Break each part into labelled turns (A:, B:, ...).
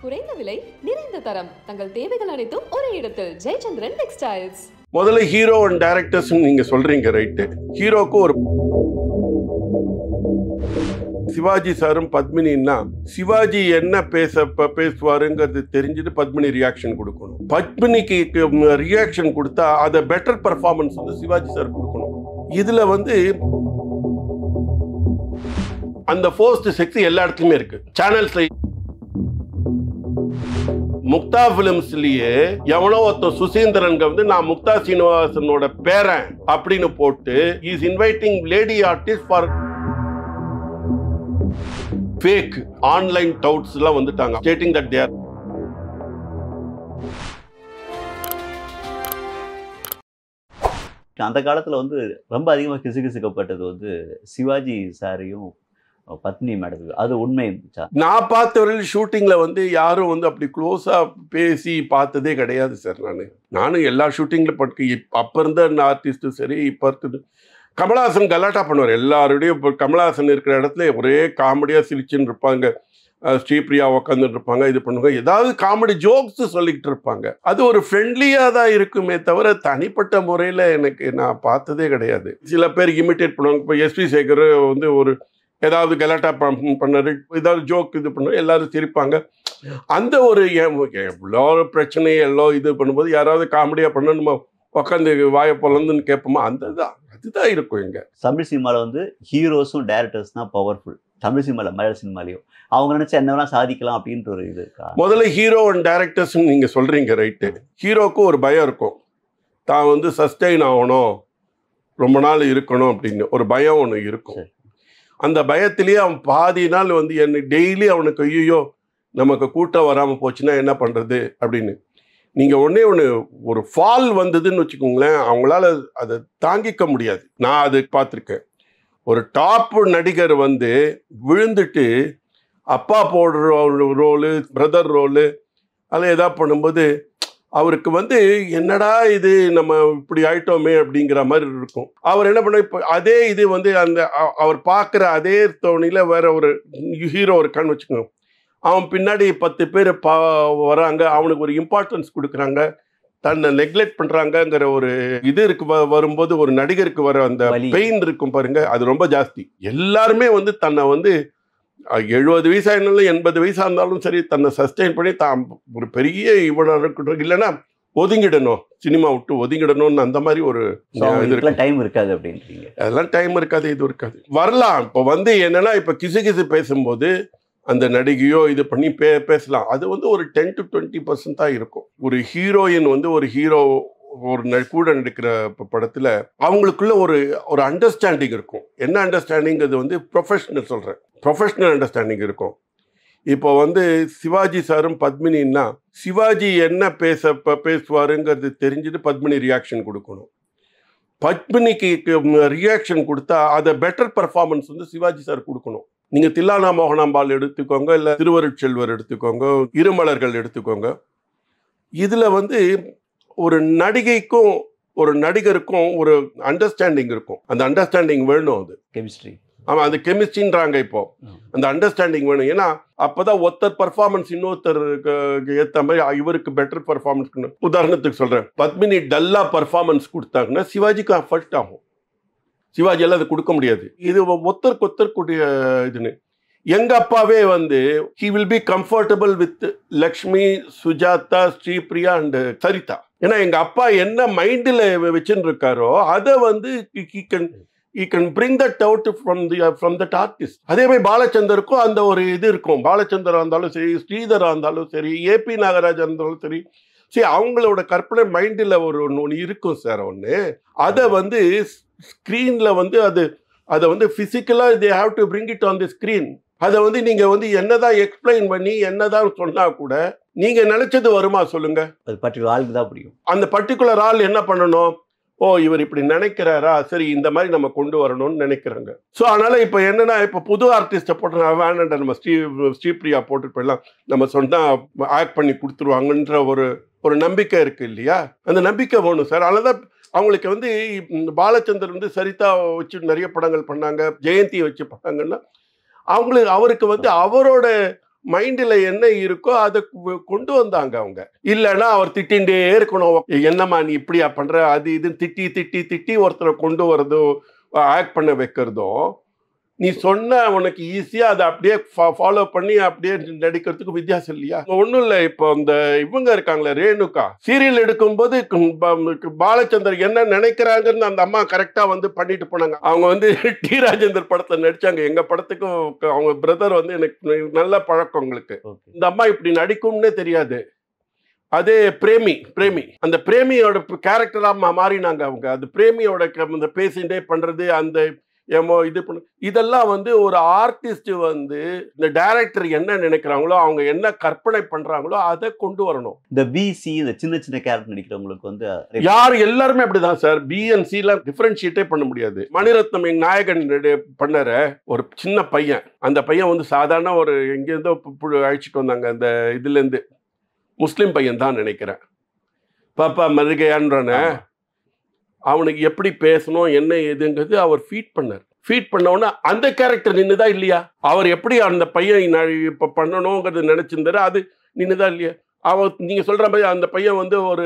A: குறைந்த விலை நிறைந்த தரம் தங்கள் தேவைகள் அனைத்தும் ஒரே இடத்தில் ஜெயச்சந்திரன் டெக்ஸ்டைல்ஸ்.
B: முதல்ல ஹீரோ அண்ட் டைரக்டர்ஸ் நீங்க சொல்றீங்க ரைட்டு. ஹீரோக்கு ஒரு சிவாஜி சாரும் பத்மினின்னா சிவாஜி என்ன பேசுவாருங்கிறது தெரிஞ்சுட்டு பத்மினி ரியாக்ஷன் கொடுக்கணும். பத்மினிக்கு ரியாக்ஷன் கொடுத்தா அதை பெட்டர் பர்ஃபார்மன்ஸ் வந்து சிவாஜி சார் கொடுக்கணும். இதுல வந்து அந்த ஃபோர்ஸ்ட் செக்ஸ் எல்லா இடத்துலயுமே இருக்கு. சேனல்ஸ்ல முக்தா பிலிம்ஸ்லயே எவனோ ஒருத்தர் சுசீந்திரன் வந்து நான் முக்தா சீனிவாசனோட பேரன் அப்படின்னு போட்டு is inviting lady artist for fake online doubts எல்லாம் வந்துட்டாங்க ஸ்டேட்டிங் தட் தேர்.
C: அந்த காலத்துல வந்து ரொம்ப அதிகமாக கிசுகிசுக்கப்பட்டது வந்து சிவாஜி சாரையும் பத்னி மேடத்துக்கு. அது உண்மை.
B: நான் பார்த்தவரையில் ஷூட்டிங்ல வந்து யாரும் வந்து அப்படி க்ளோஸா பேசி பார்த்ததே கிடையாது சார். நானும் எல்லா ஷூட்டிங்ல பட்டு அப்ப இருந்த ஆர்டிஸ்டும் சரி இப்ப இருக்குது. கமலஹாசன் கலாட்டா பண்ணுவார் எல்லாருடையும். இப்போ கமலஹாசன் இருக்கிற இடத்துல ஒரே காமெடியா சிரிச்சுன்னு இருப்பாங்க. ஸ்ரீபிரியா உக்காந்துட்டு இருப்பாங்க, இது பண்ணுவாங்க, ஏதாவது காமெடி ஜோக்ஸ் சொல்லிக்கிட்டு இருப்பாங்க. அது ஒரு ஃப்ரெண்ட்லியாக தான் இருக்குமே தவிர தனிப்பட்ட முறையில் எனக்கு நான் பார்த்ததே கிடையாது. சில பேர் இமிட்டேட் பண்ணுவாங்க. இப்போ எஸ்பி சேகர் வந்து ஒரு ஏதாவது கலாட்டா பண்ணாரு, ஏதாவது ஜோக் இது பண்ணுவோம், எல்லாரும் சிரிப்பாங்க. அந்த ஒரு எவ்வளோ பிரச்சனை எல்லாம் இது பண்ணும்போது யாராவது காமெடியாக பண்ண நம்ம உட்காந்து வாயை பொலந்துன்னு கேட்போமா, அதுதான் இருக்கும். இங்கே
C: தமிழ் சினிமாவில் வந்து ஹீரோஸும் டேரக்டர்ஸ் தான் பவர்ஃபுல். தமிழ் சினிமாவில் மலையாள சினிமாலையும் அவங்க நினைச்சா என்னவெல்லாம் சாதிக்கலாம் அப்படின்ற ஒரு இது இருக்கா?
B: முதல்ல ஹீரோ அண்ட் டைரக்டர்ஸ் நீங்க சொல்றீங்க ரைட்டு. ஹீரோக்கு ஒரு பயம் இருக்கும், தான் வந்து சஸ்டெயின் ஆகணும், ரொம்ப நாள் இருக்கணும் அப்படின்னு ஒரு பயம் ஒன்று இருக்கும். அந்த பயத்திலேயே அவன் பாதி நாள் வந்து என்ன டெய்லி அவனுக்கு ஐயோ நமக்கு கூட்டம் வராமல் போச்சுன்னா என்ன பண்ணுறது அப்படின்னு. நீங்கள் ஒன்று ஒரு ஃபால் வந்ததுன்னு வச்சுக்கோங்களேன், அவங்களால அதை தாங்கிக்க முடியாது. நான் அது பார்த்துருக்கேன். ஒரு டாப் நடிகர் வந்து விழுந்துட்டு அப்பா போடுற ரோலு, பிரதர் ரோலு அதில் எதாவது பண்ணும்போது அவருக்கு வந்து என்னடா இது நம்ம இப்படி ஆயிட்டோமே அப்படிங்கிற மாதிரி இருக்கும். அவர் என்ன பண்ண இப்போ அதே இது வந்து அந்த அவர் பார்க்குற அதே தோணியில் வேற ஒரு ஹீரோ இருக்கான்னு வச்சுக்கோங்க. அவன் பின்னாடி 10 பேர் வராங்க, அவனுக்கு ஒரு இம்பார்ட்டன்ஸ் கொடுக்குறாங்க, தன்னை நெக்லெக்ட் பண்ணுறாங்கங்கிற ஒரு இது இருக்கு. வரும்போது ஒரு நடிகருக்கு வர அந்த பெயின் இருக்கும் பாருங்க, அது ரொம்ப ஜாஸ்தி. எல்லாருமே வந்து தன்னை வந்து 70 வயசாக இருந்தாலும் 80 வயசாக இருந்தாலும் சரி தன்னை சஸ்டெயின் பண்ணி தான் ஒரு பெரிய இவனாக இருக்கட்டும், இல்லைன்னா ஒதுங்கிடணும், சினிமா விட்டு ஒதுங்கிடணும்னு அந்த மாதிரி ஒரு
C: டைம் இருக்காது அப்படின்றீங்க.
B: அதெல்லாம் டைம் இருக்காது, இது இருக்காது. வரலாம். இப்போ வந்து என்னன்னா இப்போ கிசு பேசும்போது அந்த நடிகையோ இது பண்ணி பேசலாம். அது வந்து ஒரு 10 to 20% தான் இருக்கும். ஒரு ஹீரோயின் வந்து ஒரு ஹீரோ ஒரு கூட நடிக்கிற படத்தில் அவங்களுக்குள்ள ஒரு அண்டர்ஸ்டாண்டிங் இருக்கும். என்ன அண்டர்ஸ்டாண்டிங்? அது வந்து ப்ரொஃபஷனல் அண்டர்ஸ்டாண்டிங் இருக்கும். இப்போ வந்து சிவாஜி சாரும் பத்மினின்னா சிவாஜி என்ன பேசுவாருங்கிறது தெரிஞ்சுட்டு பத்மினி ரியாக்ஷன் கொடுக்கணும். பத்மினிக்கு ரியாக்ஷன் கொடுத்தா அதை பெட்டர் பர்ஃபார்மன்ஸ் வந்து சிவாஜி சார் கொடுக்கணும். நீங்க தில்லானா மோகனாம்பாள் எடுத்துக்கோங்க, இல்லை திருவருட்செல்வர் எடுத்துக்கோங்க, இருமலர்கள் எடுத்துக்கோங்க. இதுல வந்து ஒரு நடிகைக்கும் ஒரு நடிகருக்கும் ஒரு அண்டர்ஸ்டாண்டிங் இருக்கும். அந்த அண்டர்ஸ்டாண்டிங் வேணும். அது
C: கெமிஸ்ட்ரி.
B: ஆமாம், அது கெமிஸ்ட்ரின்றாங்க. இப்போ அந்த அண்டர்ஸ்டாண்டிங் வேணும். ஏன்னா அப்போதான் ஒருத்தர் பர்ஃபார்மன்ஸ் இன்னொருத்தருக்கு ஏற்ற மாதிரி இவருக்கு பெட்டர் பர்ஃபார்மன்ஸ். உதாரணத்துக்கு சொல்கிறேன், பத்மினி டல்லாக பர்ஃபார்மன்ஸ் கொடுத்தாங்கன்னா சிவாஜிக்கு அஃபெக்ட் ஆகும். சிவாஜியெல்லாம் அது கொடுக்க முடியாது. இது ஒருத்தருக்கு கூடிய இதுன்னு. எங்க அப்பாவே வந்து he will be comfortable with Lakshmi, Sujatha, Sripriya and Saritha. ஏன்னா எங்க அப்பா என்ன மைண்டில் வச்சுன்னு இருக்காரோ அதை வந்து he can bring that out from that artist. அதே மாதிரி பாலச்சந்தருக்கும் அந்த ஒரு இது இருக்கும். பாலச்சந்தரா இருந்தாலும் சரி, ஸ்ரீதரா இருந்தாலும் சரி, ஏபி நாகராஜா இருந்தாலும் சரி, சரி அவங்களோட கற்பனை மைண்டில் ஒன்று இருக்கும் சார். ஒன்று அதை வந்து ஸ்க்ரீனில் வந்து அதை வந்து ஃபிசிக்கலாக they have to bring it on the screen. அதை வந்து நீங்கள் வந்து என்னதான் எக்ஸ்பிளைன் பண்ணி என்னதான் சொன்னா கூட நீங்கள் நினைச்சது வருமா சொல்லுங்க?
C: அது பர்டிகுலர் ஆளுக்கு தான் புரியும். அந்த
B: பர்டிகுலர் ஆள் என்ன பண்ணணும்? ஓ இவர் இப்படி நினைக்கிறாரா, சரி இந்த மாதிரி நம்ம கொண்டு வரணும்னு நினைக்கிறாங்க. ஸோ அதனால இப்போ என்னன்னா, இப்போ புது ஆர்டிஸ்ட்டை போட்டு வேண்டாம் நம்ம ஸ்ரீபிரியா போட்டுட்டு போயிடலாம், நம்ம சொன்னால் ஆக்ட் பண்ணி கொடுத்துருவாங்கன்ற ஒரு நம்பிக்கை இருக்கு இல்லையா? அந்த நம்பிக்கை வேணும் சார். அதனால அவங்களுக்கு வந்து பாலச்சந்தர் வந்து சரிதா வச்சு நிறைய படங்கள் பண்ணாங்க, ஜெயந்தியை வச்சு பண்ணாங்கன்னா அவருக்கு வந்து அவரோட மைண்டில் என்ன இருக்கோ அதை கொண்டு வந்தாங்க அவங்க. இல்லைன்னா அவர் திட்டிகிட்டே இருக்கணும், என்னம்மா நீ இப்படியா பண்ற, அது இது திட்டி திட்டி திட்டி ஒருத்தரை கொண்டு வரதோ ஆக்ட் பண்ண வைக்கிறதும், நீ சொன்ன உனக்கு ஈஸியா அதை அப்படியே ஃபாலோ பண்ணி அப்படியே நடிக்கிறதுக்கு வித்தியாசம் இல்லையா? ஒன்றும் இல்லை, இப்போ இந்த இவங்க இருக்காங்களே ரேணுகா, சீரியல் எடுக்கும்போது பாலச்சந்தர் என்ன நினைக்கிறாங்கன்னு அந்த அம்மா கரெக்டா வந்து பண்ணிட்டு போனாங்க. அவங்க வந்து டி ராஜேந்தர் படத்துல நடிச்சாங்க. எங்க படத்துக்கும் அவங்க பிரதர் வந்து எனக்கு நல்ல பழக்கம் உங்களுக்கு. இந்த அம்மா இப்படி நடிக்கும்னே தெரியாது. அதே பிரேமி அந்த பிரேமியோட கேரக்டரா மாறினாங்க அவங்க. அது பிரேமியோட அந்த பேசிண்டே பண்றது, அந்த ஏமோ இது பண்ண, இதெல்லாம் வந்து ஒரு ஆர்டிஸ்ட் வந்து இந்த டைரக்டர் என்ன நினைக்கிறாங்களோ, அவங்க என்ன கற்பனை பண்றாங்களோ அதை கொண்டு வரணும்.
C: இந்த பிசி இந்த சின்ன சின்ன கேரக்டர் நடிக்கிறவங்களுக்கு வந்து
B: யார் எல்லாருமே அப்படிதான் சார். பிஎன்சி எல்லாம் டிஃபரன்ஷியேட்டே பண்ண முடியாது. மணிரத்னம் எங்க நாயகன் பண்ணற ஒரு சின்ன பையன், அந்த பையன் வந்து சாதாரண ஒரு எங்கேருந்தோ அழைச்சிட்டு வந்தாங்க. அந்த இதுல இருந்து முஸ்லிம் பையன் தான் நினைக்கிறேன். பாப்பா மருகையான்றன அவனுக்கு எப்படி பேசணும் என்ன ஏதுங்கிறது அவர் ஃபீட் பண்ணோன்னா அந்த கேரக்டர் நின்றுதா இல்லையா? அவர் எப்படி அந்த பையன் இப்போ பண்ணணுங்கிறது நினைச்சிருந்தாரு, அது நின்றுதா இல்லையா? அவர் நீங்க சொல்ற மாதிரி அந்த பையன் வந்து ஒரு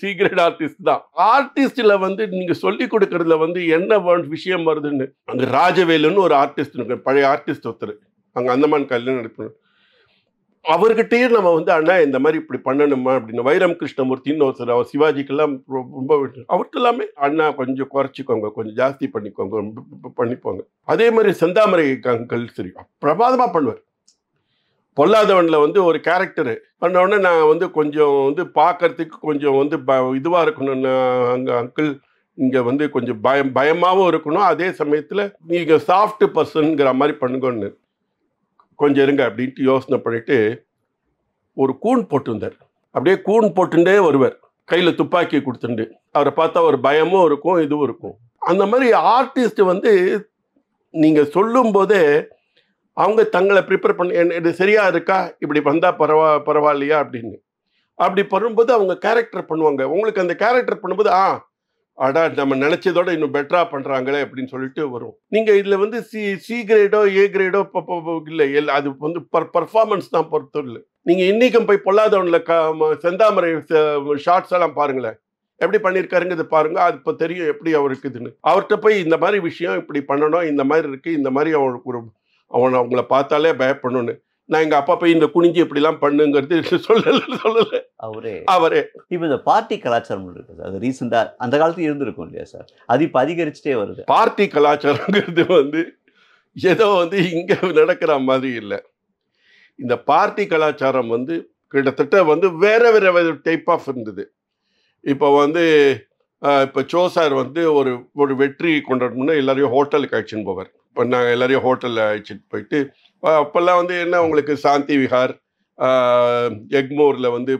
B: சி கிரேட் ஆர்டிஸ்ட் தான். ஆர்டிஸ்ட்ல வந்து நீங்க சொல்லி கொடுக்கறதுல வந்து என்ன விஷயம் வருதுன்னு, அங்க ராஜவேலுன்னு ஒரு ஆர்டிஸ்ட் இருக்கு, பழைய ஆர்டிஸ்ட் ஒருத்தர், அங்க அந்தமான் கல்யாணம் நடிப்பேன். அவர்கிட்டயே நம்ம வந்து அண்ணா இந்த மாதிரி இப்படி பண்ணணுமா அப்படின்னு, வைரம் கிருஷ்ணமூர்த்தின்னு ஒருத்தர், அவர் சிவாஜிக்கெல்லாம் ரொம்ப அவர்கிட்ட எல்லாமே அண்ணா கொஞ்சம் குறைச்சிக்கோங்க, கொஞ்சம் ஜாஸ்தி பண்ணிப்போங்க. அதே மாதிரி செந்தாமரை அங்கிள் சரி பிரமாதமா பண்ணுவார். பொல்லாதவன்ல வந்து ஒரு கேரக்டர் பண்ண உடனே நான் வந்து கொஞ்சம் வந்து பார்க்கறதுக்கு கொஞ்சம் வந்து இதுவாக இருக்கணும்னு, அங்கே அங்கிள் இங்கே வந்து கொஞ்சம் பயமாகவும் இருக்கணும், அதே சமயத்தில் நீங்கள் சாஃப்ட் பர்சனுங்கிற மாதிரி பண்ணுங்கன்னு, கொஞ்சம் இருங்க அப்படின்ட்டு யோசனை பண்ணிட்டு ஒரு கூன் போட்டுருந்தார். அப்படியே கூன் போட்டுட்டே வருவார், கையில் துப்பாக்கி கொடுத்துட்டு. அவரை பார்த்தா ஒரு பயமும் இருக்கும் இதுவும் இருக்கும். அந்த மாதிரி ஆர்டிஸ்ட் வந்து நீங்கள் சொல்லும் போதே அவங்க தங்களை ப்ரிப்பேர் பண்ணி இது சரியா இருக்கா, இப்படி வந்தால் பரவாயில்லையா அப்படின்னு. அப்படி பண்ணும்போது அவங்க கேரக்டர் பண்ணுவாங்க. உங்களுக்கு அந்த கேரக்டர் பண்ணும்போது அடா நம்ம நினைச்சதோட இன்னும் பெட்டரா பண்றாங்களே அப்படின்னு சொல்லிட்டு வரும். நீங்க இதுல வந்து சி கிரேடோ ஏ கிரேடோ இல்லை, அது வந்து பர்ஃபார்மன்ஸ் தான் பொறுத்த இல்லை. நீங்க இன்னைக்கும் போய் பொல்லாதவன்ல செந்தாமரை ஷார்ட்ஸ் எல்லாம் பாருங்களேன், எப்படி பண்ணியிருக்காருங்கிறது பாருங்க, அது இப்போ தெரியும் எப்படி அவருக்கு இதுன்னு. அவர்கிட்ட போய் இந்த மாதிரி விஷயம் இப்படி பண்ணணும், இந்த மாதிரி இருக்கு, இந்த மாதிரி அவனுக்கு அவங்கள பார்த்தாலே பயப்படணும்னு நான் எங்க அப்பா போய் இந்த குனிஞ்சி இப்படிலாம் பண்ணுங்கிறது சொல்லல அவரே.
C: இப்போ இந்த பார்ட்டி கலாச்சாரம் இருக்கு சார், அது ரீசெண்டா அந்த காலத்துல இருந்திருக்கும் இல்லையா சார், அது இப்போ அதிகரிச்சுட்டே வருது.
B: பார்ட்டி கலாச்சாரங்கிறது வந்து ஏதோ வந்து இங்க நடக்கிற மாதிரி இல்லை. இந்த பார்ட்டி கலாச்சாரம் வந்து கிட்டத்தட்ட வந்து வேற டைப் ஆஃப் இருந்தது. இப்போ வந்து இப்போ சோ சார் வந்து ஒரு வெற்றி கொண்டாடணும்னா எல்லாரையும் ஹோட்டலுக்கு அழைச்சின்னு போவார். இப்போ நாங்கள் எல்லாரையும் ஹோட்டலில் அழைச்சிட்டு போயிட்டு, அப்போல்லாம் வந்து என்ன உங்களுக்கு சாந்தி விஹார், எக்மோரில் வந்து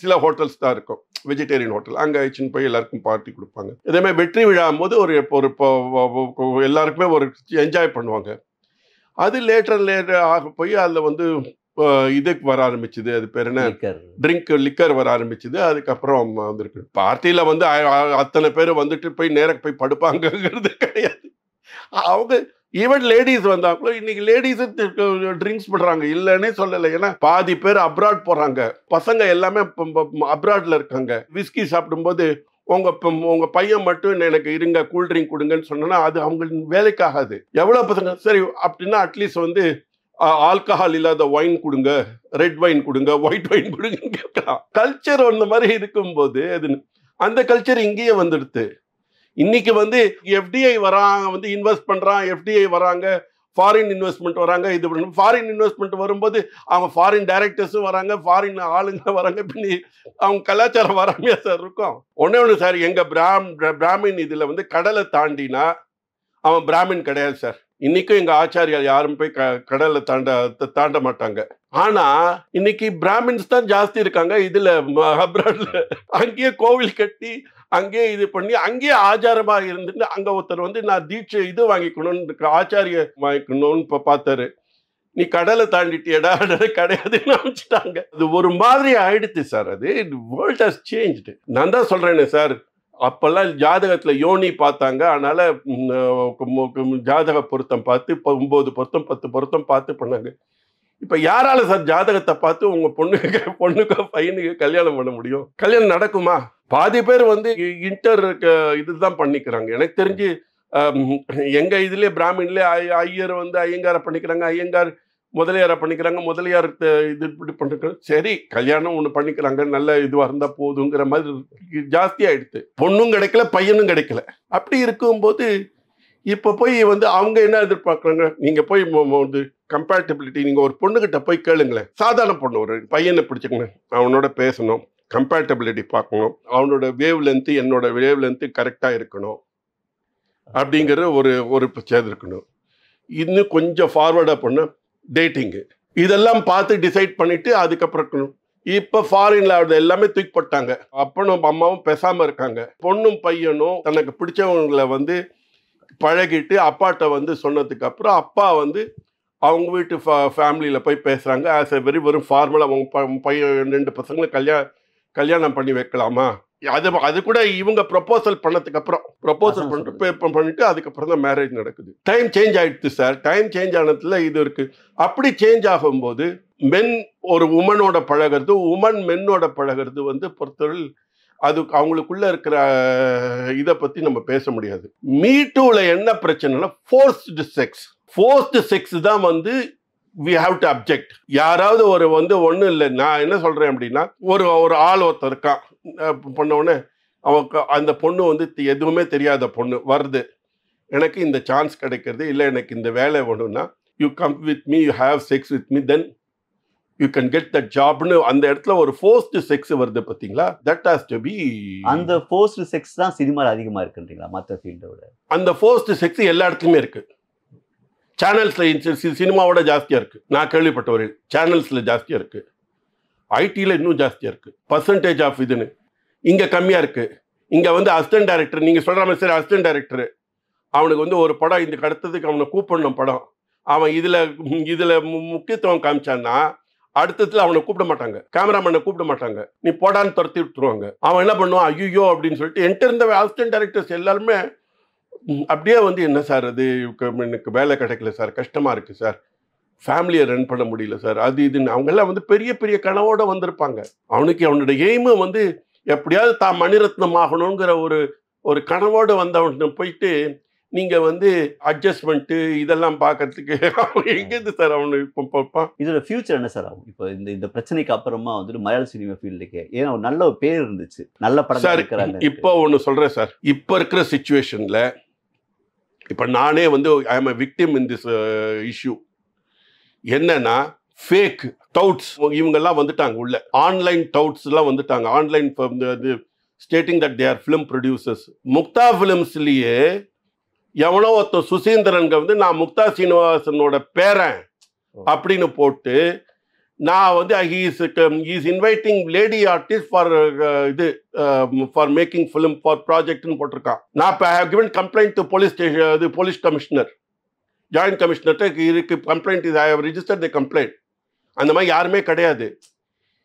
B: சில ஹோட்டல்ஸ் தான் இருக்கும், வெஜிடேரியன் ஹோட்டல், அங்கே அழைச்சின்னு போய் எல்லாருக்கும் பார்ட்டி கொடுப்பாங்க. இதேமாதிரி வெற்றி விழாம் போது ஒரு எல்லாருக்குமே ஒரு என்ஜாய் பண்ணுவாங்க. அது லேட்டர் ஆக போய் அதில் வந்து இதுக்கு வர ஆரம்பிச்சுது, அது பேர் என்ன, லிக்கர் வர ஆரம்பிச்சுது. அதுக்கப்புறம் வந்துருக்கு பார்ட்டியில் வந்து அத்தனை பேர் வந்துட்டு போய் நேராக போய் படுப்பாங்கங்கிறது கிடையாது. அவங்க ஈவன் லேடிஸ் வந்தாங்களோ இன்னைக்கு லேடிஸ் ட்ரிங்க்ஸ் பண்றாங்க, இல்லைன்னே சொல்லலை. ஏன்னா பாதி பேர் அப்ராட் போறாங்க, பசங்க எல்லாமே அப்ராட்ல இருக்காங்க. விஸ்கி சாப்பிடும்போது உங்க பையன் மட்டும் எனக்கு இருங்க கூல் ட்ரிங்க் கொடுங்கன்னு சொன்னா அது அவங்களுக்கு வேலைக்கு ஆகாது. எவ்வளவு பசங்க சரி அப்படின்னா அட்லீஸ்ட் வந்து ஆல்கஹால் இல்லாத ஒயின் கொடுங்க, ரெட் வைன் கொடுங்க, ஒயிட் வைன் கொடுங்கன்னு கேட்கலாம். கல்ச்சர் அந்த மாதிரி இருக்கும்போது அது அந்த கல்ச்சர் இங்கேயே வந்துடுது. இன்னைக்கு வந்து எஃப்டிஐ வராங்க, வந்து இன்வெஸ்ட் பண்றான், எஃப்டிஐ வராங்க, ஃபாரின் இன்வெஸ்ட்மெண்ட் வராங்க. இது ஃபாரின் இன்வெஸ்ட்மெண்ட் வரும்போது அவங்க ஃபாரின் டைரக்டர்ஸும் வராங்க, ஃபாரின் ஆளுங்க வராங்க. பின்னி அவங்க கலாச்சாரம் வராமையா சார் இருக்கும். ஒன்று சார், எங்க பிராமின் இதுல வந்து கடலை தாண்டினா அவன் பிராமின் கிடையாது சார். இன்னைக்கும் எங்க ஆச்சாரியா யாரும் போய் கடலை தாண்ட மாட்டாங்க. ஆனா இன்னைக்கு பிராமின்ஸ் தான் ஜாஸ்தி இருக்காங்க இதுல அப்ராட்ல. அங்கேயே கோவில் கட்டி அங்கேயே இது பண்ணி அங்கேயே ஆச்சாரமா இருந்துட்டு அங்க ஒருத்தர் வந்து நான் தீட்சை இது வாங்கிக்கணும்னு ஆச்சாரிய வாங்கிக்கணும்னு பார்த்தாரு. நீ கடலை தாண்டிட்டியடா, கிடையாதுன்னு அமைச்சிட்டாங்க. அது ஒரு மாதிரி ஆயிடுச்சு சார். அது வேர்ல்ட் ஹஸ் சேஞ்ச்டு. நான் தான் சொல்றேனே சார், அப்பெல்லாம் ஜாதகத்துல யோனி பார்த்தாங்க, அதனால ஜாதக பொருத்தம் பார்த்து 9 பொருத்தம் 10 பொருத்தம் பார்த்து பண்ணாங்க. இப்போ யாரால சார் ஜாதகத்தை பார்த்து உங்கள் பொண்ணுக்கோ பையனுக்கு கல்யாணம் பண்ண முடியும்? கல்யாணம் நடக்குமா? பாதி பேர் வந்து இன்டர் இதுதான் பண்ணிக்கிறாங்க. எனக்கு தெரிஞ்சு எங்கள் இதுலேயே பிராமின்லேயே ஐயர் வந்து ஐயங்காரை பண்ணிக்கிறாங்க, ஐயங்கார் முதலியாரை பண்ணிக்கிறாங்க, முதலியார் இது இப்படி பண்ணிக்கிறாங்க. சரி, கல்யாணம் ஒன்று பண்ணிக்கிறாங்க, நல்ல இதுவாக இருந்தால் போதுங்கிற மாதிரி ஜாஸ்தியாகிடுது. பொண்ணும் கிடைக்கல, பையனும் கிடைக்கல. அப்படி இருக்கும்போது இப்போ போய் வந்து அவங்க என்ன எதிர்பார்க்குறாங்க? நீங்கள் போய் வந்து கம்பேட்டபிலிட்டி, நீங்கள் ஒரு பொண்ணுக்கிட்ட போய் கேளுங்களேன். சாதாரண பொண்ணு, ஒரு பையனை பிடிச்சிக்கணும், அவனோட பேசணும், கம்பேட்டபிலிட்டி பார்க்கணும், அவனோட வேவ் லென்த்து என்னோட வேவ் லென்த்து கரெக்டாக இருக்கணும் அப்படிங்கிற ஒரு பிரச்சனை இருக்கணும். இன்னும் கொஞ்சம் ஃபார்வர்டாக பண்ண டேட்டிங்கு இதெல்லாம் பார்த்து டிசைட் பண்ணிவிட்டு அதுக்கப்புறம் இருக்கணும். இப்போ ஃபாரின்ல எல்லாமே தூக்கி போட்டாங்க. அப்பனும் அம்மாவும் பேசாமல் இருக்காங்க. பொண்ணும் பையனும் தனக்கு பிடிச்சவங்களை வந்து பழகிட்டு அப்பாட்ட வந்து சொன்னதுக்கு அப்புறம் அப்பா வந்து அவங்க வீட்டு ஃபேமிலியில் போய் பேசுகிறாங்க. ஆஸ் எ வெறும் ஃபார்மலாக அவங்க பையன் 2 பசங்களை கல்யாணம் பண்ணி வைக்கலாமா? அது கூட இவங்க ப்ரொப்போசல் பண்ணதுக்கு அப்புறம் பண்ணிட்டு அதுக்கப்புறம் தான் மேரேஜ் நடக்குது. டைம் சேஞ்ச் ஆகிடுது சார். டைம் சேஞ்ச் ஆனதுல இது இருக்குது. அப்படி சேஞ்ச் ஆகும்போது மென் ஒரு உமனோட பழகிறது, உமன் மென்னோட பழகிறது வந்து பொறுத்தவரை அது அவங்களுக்குள்ள இருக்கிற இதை பற்றி நம்ம பேச முடியாது. மீட்டூவில் என்ன பிரச்சனைனா ஃபோர்ஸ்டு செக்ஸ் தான் வந்து we have to object. யாராவது ஒன்றும் இல்லை, நான் என்ன சொல்கிறேன் அப்படின்னா, ஒரு ஆள் ஒருத்தர் இருக்கான், பண்ணோடனே அந்த பொண்ணு வந்து எதுவுமே தெரியாத பொண்ணு வருது, எனக்கு இந்த சான்ஸ் கிடைக்கிறது இல்லை, எனக்கு இந்த வேலை வேணும்னா you come with me, you have sex with me, then you can get that ஜாப்னு அந்த இடத்துல ஒரு ஃபோர்ஸ்டு செக்ஸ் வருது பார்த்தீங்களா? That has to be.
C: அந்த ஃபோர்ஸ்டு செக்ஸ் தான் சினிமாவில் அதிகமாக இருக்குன்றீங்களா மற்ற ஃபீல்டை விட? அந்த
B: ஃபோர்ஸ்டு செக்ஸ் எல்லா இடத்துலையுமே இருக்குது. சேனல்ஸில் சினிமாவோட ஜாஸ்தியாக இருக்குது. நான் கேள்விப்பட்டவர்கள் சேனல்ஸில் ஜாஸ்தியாக இருக்குது, ஐடியில் இன்னும் ஜாஸ்தியாக இருக்குது. பர்சன்டேஜ் ஆஃப் இதுன்னு இங்கே கம்மியாக இருக்குது. இங்கே வந்து அசிஸ்டன்ட் டைரக்டர், நீங்கள் சொல்கிற மாதிரி சரி, அசிஸ்டன்ட் டைரக்டரு அவனுக்கு வந்து ஒரு படம் இதுக்கு அடுத்ததுக்கு அவனை கூப்பிடணும் படம், அவன் இதில் முக்கியத்துவம் காமிச்சான்னா அடுத்ததுல அவனை கூப்பிட மாட்டாங்க, கேமராமேனை கூப்பிட மாட்டாங்க, நீ போடான்னு துரத்தி விட்டுருவாங்க. அவன் என்ன பண்ணுவான், ஐயோ அப்படின்னு சொல்லிட்டு என்கிட்ட இருந்த அசிஸ்டன்ட் டைரக்டர்ஸ் எல்லாருமே அப்படியே வந்து என்ன சார் அது எனக்கு வேலை கிடைக்கல சார், கஷ்டமாக இருக்குது சார், ஃபேமிலியை ரன் பண்ண முடியல சார், அது இதுன்னு அவங்கெல்லாம் வந்து பெரிய பெரிய கனவோடு வந்திருப்பாங்க. அவனோட எய்மு வந்து எப்படியாவது தான் மணிரத்னம் ஆகணுங்கிற ஒரு கனவோடு வந்தவன் போயிட்டு நீங்கள் வந்து அட்ஜஸ்ட்மெண்ட்டு இதெல்லாம் பார்க்கறதுக்கு எங்கேருந்து சார் அவனு இப்போ பார்ப்பான்?
C: இதோட ஃபியூச்சர் என்ன சார் ஆகும்? இப்போ இந்த பிரச்சனைக்கு அப்புறமா வந்துட்டு மலையாள சினிமா ஃபீல்டுக்கு ஏன்னா ஒரு நல்ல ஒரு பேர் இருந்துச்சு, நல்ல படம்
B: சார். இப்போ ஒன்று சொல்கிறேன் சார், இப்போ இருக்கிற சிச்சுவேஷனில் இப்போ நானே வந்து I am a victim in this issue. என்னன்னா ஃபேக் டவுட்ஸ் இவங்கெல்லாம் வந்துட்டாங்க உள்ள, ஆன்லைன் டவுட்ஸ்லாம் வந்துட்டாங்க, online stating that they are film producers. Muktha ஃபிலிம்ஸ்லேயே எவனோ ஒருத்தர் சுசீந்திரனுங்க வந்து நான் முக்தா சீனிவாசனோட பேரன் அப்படின்னு போட்டு நான் வந்து he's inviting lady artist for இது ஃபார் மேக்கிங் ஃபிலிம் ஃபார் ப்ராஜெக்ட்னு போட்டிருக்கான். நான் இப்போ I have given complaint to police station, இது போலீஸ் கமிஷனர், ஜாயின்ட் கமிஷனர்கிட்ட இருக்கு கம்ப்ளைண்ட், இது I have register the complaint. அந்த மாதிரி யாருமே கிடையாது.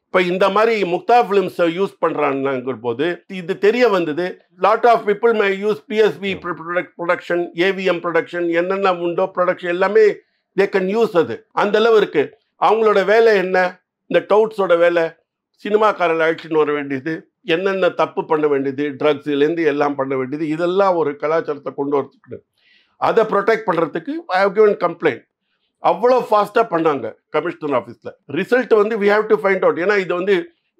B: இப்போ இந்த மாதிரி முக்தா ஃபிலிம்ஸை யூஸ் பண்ணுறாங்கிற போது இது தெரிய வந்தது. Lot of people my use PSV production, AVM production, என்னென்ன உண்டோ ப்ரொடக்ஷன் எல்லாமே தே கேன் யூஸ். அது அந்த அளவு இருக்குது. அவங்களோட வேலை என்ன, இந்த டவுட்ஸோட வேலை சினிமாக்காரர்கள் அழைச்சின்னு வர வேண்டியது, என்னென்ன தப்பு பண்ண வேண்டியது, ட்ரக்ஸ்லேருந்து எல்லாம் பண்ண வேண்டியது, இதெல்லாம் ஒரு கலாச்சாரத்தை கொண்டு வரதுக்கு அதை ப்ரொடெக்ட் பண்ணுறதுக்கு ஐ ஹவ் கிவன் கம்ப்ளைண்ட். அவ்வளோ ஃபாஸ்ட்டாக பண்ணாங்க கமிஷனர் ஆஃபீஸில். ரிசல்ட் வந்து we have to find out. ஏன்னா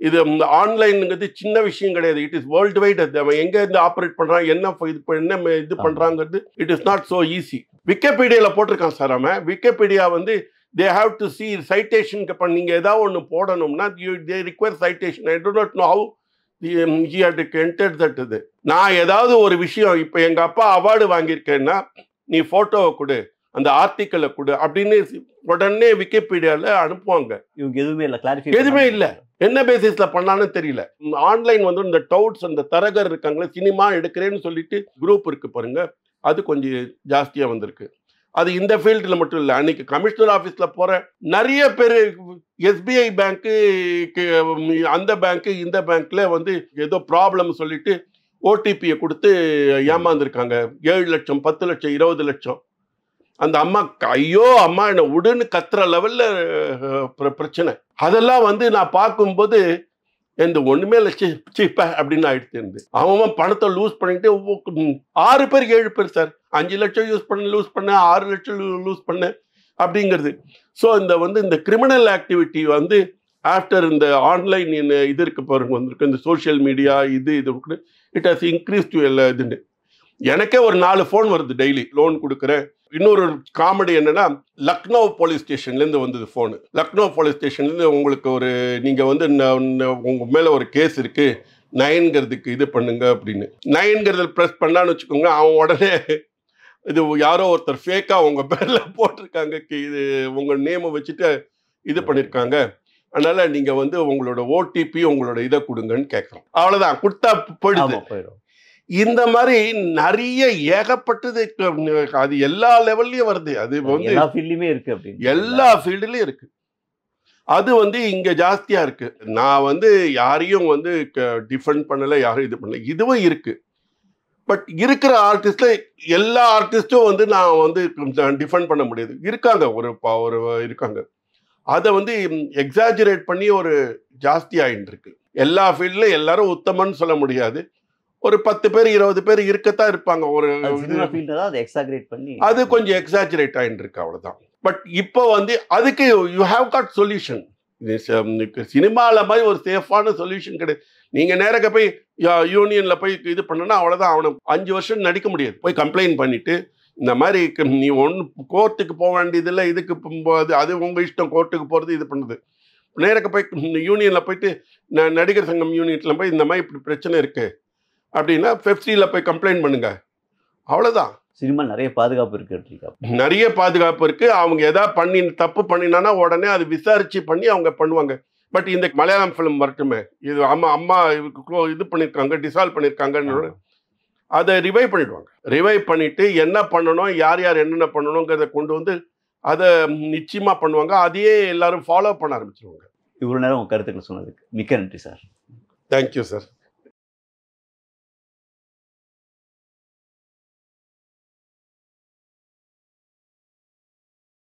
B: இது ஆன்லைனுங்கிறது சின்ன விஷயம் கிடையாது, இட் இஸ் வேர்ல்டு வைட். அது அவன் எங்கேருந்து ஆப்ரேட் பண்ணுறான், என்ன இது பண்ணுறாங்கிறது it is not so easy. விக்கிபீடியாவில் போட்டிருக்கான் சார் அவன். விக்கிபீடியா வந்து they have to see citation. நீங்கள் ஏதாவது ஒன்று போடணும்னா they require citation. I do not know how he had entered that. இது நான் ஏதாவது ஒரு விஷயம், இப்போ எங்கள் அப்பா அவார்டு வாங்கியிருக்கேன்னா நீ ஃபோட்டோவை கொடு, அந்த ஆர்டிக்கலை கொடு அப்படின்னு உடனே விக்கிபீடியாவில் அனுப்புவாங்க.
C: இவங்க எதுவுமே இல்லை, கிளாரிஃபை
B: எதுவுமே இல்லை, என்ன பேசிஸில் பண்ணான்னு தெரியல. ஆன்லைன் வந்து இந்த டவுட்ஸ், அந்த தரகர் இருக்காங்களே, சினிமா எடுக்கிறேன்னு சொல்லிட்டு குரூப் இருக்கு பாருங்க, அது கொஞ்சம் ஜாஸ்தியாக வந்திருக்கு. அது இந்த ஃபீல்டில் மட்டும் இல்லை, அன்னைக்கு கமிஷனர் ஆஃபீஸில் போகிற நிறைய பேர் எஸ்பிஐ பேங்க்கு, அந்த பேங்க்கு, இந்த பேங்க்கில் வந்து ஏதோ ப்ராப்ளம் சொல்லிட்டு ஓடிபியை கொடுத்து ஏமாந்துருக்காங்க. 7 லட்சம், 10 லட்சம், 20 லட்சம். அந்த அம்மா ஐயோ அம்மா என்னை விடுன்னு கத்துற லெவல்ல பிரச்சனை. அதெல்லாம் வந்து நான் பார்க்கும்போது இந்த ஒண்ணுமே இல்லை சீப்ப அப்படின்னு ஆயிடுச்சு இருந்து. அவன் பணத்தை லூஸ் பண்ணிட்டு 6 பேர் 7 பேர் சார் 5 லட்சம் லூஸ் பண்ண 6 லட்சம் லூஸ் பண்ண அப்படிங்கிறது. ஸோ இந்த கிரிமினல் ஆக்டிவிட்டி வந்து ஆஃப்டர் இந்த ஆன்லைன் இது இருக்கு பாருங்க வந்திருக்கு இந்த சோஷியல் மீடியா இது இட் ஹாஸ் இன்க்ரீஸ் டு எல்லா இதுன்னு. எனக்கே ஒரு 4 ஃபோன் வருது டெய்லி லோன் கொடுக்குறேன். இன்னொரு காமெடி என்னன்னா லக்னோ போலீஸ் ஸ்டேஷன்லேருந்து வந்தது ஃபோனு. லக்னோ போலீஸ் ஸ்டேஷன்லேருந்து உங்களுக்கு ஒரு நீங்கள் வந்து உங்கள் மேலே ஒரு கேஸ் இருக்குது 9ங்கிறதுக்கு இது பண்ணுங்க அப்படின்னு. 9ங்கிறத ப்ரெஸ் பண்ணான்னு வச்சுக்கோங்க, அவன் உடனே இது யாரோ ஒருத்தர் ஃபேக்காக உங்கள் பேரில் போட்டிருக்காங்க, இது உங்கள் நேமை வச்சுட்டு இது பண்ணியிருக்காங்க, அதனால் நீங்கள் வந்து உங்களோட ஓடிபி உங்களோட இதை கொடுங்கன்னு கேட்குறோம். அவ்வளோதான், கொடுத்தா போயிடும். இந்த மாதிரி நிறைய ஏகப்பட்டது அது எல்லா லெவல்லையும் வருது. அது வந்து
C: எல்லா ஃபீல்ட்லயுமே இருக்கு அப்படி
B: எல்லா ஃபீல்டுலயும் இருக்கு. அது வந்து இங்க ஜாஸ்தியா இருக்கு. நான் வந்து யாரையும் வந்து டிஃபெண்ட் பண்ணல, யாரும் இது பண்ணல, இதுவும் இருக்கு. பட் இருக்கிற ஆர்டிஸ்ட்ல எல்லா ஆர்டிஸ்டும் வந்து நான் வந்து டிஃபெண்ட் பண்ண முடியாது. இருக்காங்க ஒரு இருக்காங்க, அதை வந்து எக்ஸாஜரேட் பண்ணி ஒரு ஜாஸ்தி ஆயிட்டு இருக்கு. எல்லா ஃபீல்ட்ல எல்லாரும் உத்தமன்னு சொல்ல முடியாது. ஒரு 10 பேர் 20 பேர் இருக்கத்தான் இருப்பாங்க. ஒரு அது கொஞ்சம் எக்ஸாஜரேட் ஆயிட்டு இருக்கு, அவ்வளவுதான். பட் இப்போ வந்து அதுக்கு யூ ஹேவ் காட் சொல்யூஷன். சினிமாவில் மாதிரி ஒரு சேஃபான சொல்யூஷன் கிடையாது. நீங்க நேரக்க போய் யூனியன்ல போய் இது பண்ணனா அவ்வளவுதான், அவனை 5 வருஷம் நடிக்க முடியாது. போய் கம்ப்ளைண்ட் பண்ணிட்டு இந்த மாதிரி நீ கோர்ட்டுக்கு போக வேண்டியதில்லை, இதுக்கு அது உங்க இஷ்டம், கோர்ட்டுக்கு போறது இது பண்ணுறது. நேரக்க போய் யூனியன்ல போயிட்டு நடிகர் சங்கம் யூனியன்ல போய் இந்த மாதிரி இப்படி பிரச்சனை இருக்கு அப்படின்னா பெப்சியில் போய் கம்ப்ளைண்ட் பண்ணுங்க, அவ்வளோதான்.
C: சினிமா நிறைய பாதுகாப்பு இருக்கு,
B: நிறைய பாதுகாப்பு இருக்கு. அவங்க எதாவது தப்பு பண்ணினானா உடனே அது விசாரிச்சு பண்ணி அவங்க பண்ணுவாங்க. பட் இந்த மலையாளம் ஃபிலிம் வரட்டுமே, இது அம்மா இது பண்ணியிருக்காங்க, டிசால்வ் பண்ணியிருக்காங்கன்னு அதை ரிவைவ் பண்ணிடுவாங்க. ரிவைவ் பண்ணிட்டு என்ன பண்ணணும், யார் யார் என்னென்ன பண்ணணுங்கிறத கொண்டு வந்து அதை நிச்சயமாக பண்ணுவாங்க. அதையே எல்லாரும் ஃபாலோ பண்ண ஆரம்பிச்சிருவாங்க.
C: இவ்வளோ நேரம் உங்கள் கருத்துக்கள் சொன்னதுக்கு மிக்க நன்றி சார்.
B: Thank you sir.